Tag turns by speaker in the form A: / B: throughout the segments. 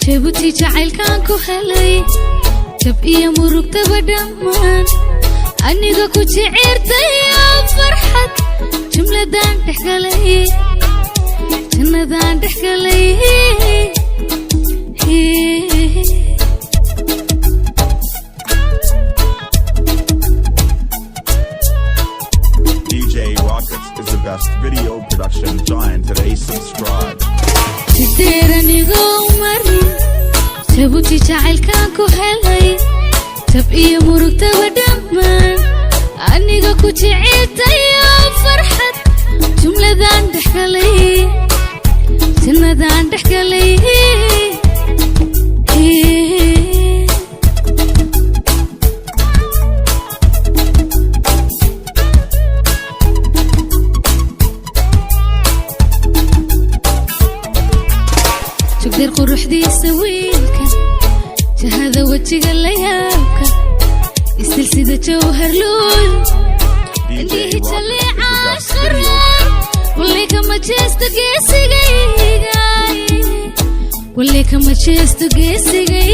A: Jabuuti jacaylkan ku helay jab iyo murugtaba dhammaan aniga ku jeceertay farxad jumladan dhexgalay jannadan dhexgalay
B: DJ Rockets is the best video production giant today. Subscribe.
A: Jabuuti jacaylkan ku helay jab iyo murugtaba dhammaan aniga ku jeceertay farxad jumladan dhexgalay jannadan dhexgalay jugdir quruxdiisa wiilka jahada wajiga la yaabka istilsida jawhar luul indhihi jaleeca ashqaraan wallay kama jeesto geesigayga wallay kama jeesto geesigay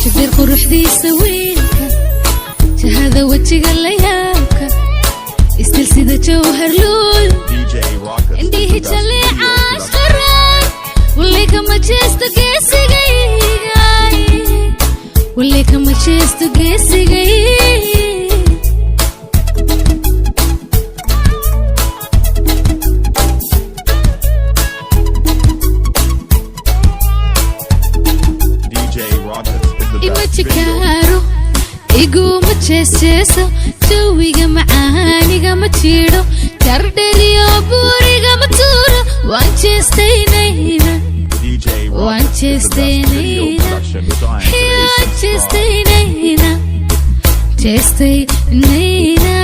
A: jugdir quruxdiisa wiilka jahada wajiga la yaabka istilsida jawhar luul indhihi jaleeca ashqaraan wallay kama jeesto geesigayga wallay kama jeesto geesigay imajikaaro iguma jeesjeeso jawiga macaaniga ma jiro jardheriyo buuriga ma tuuro waan jeestaynayna waan jeestaynayna waan jeestaynayna jeestaynayna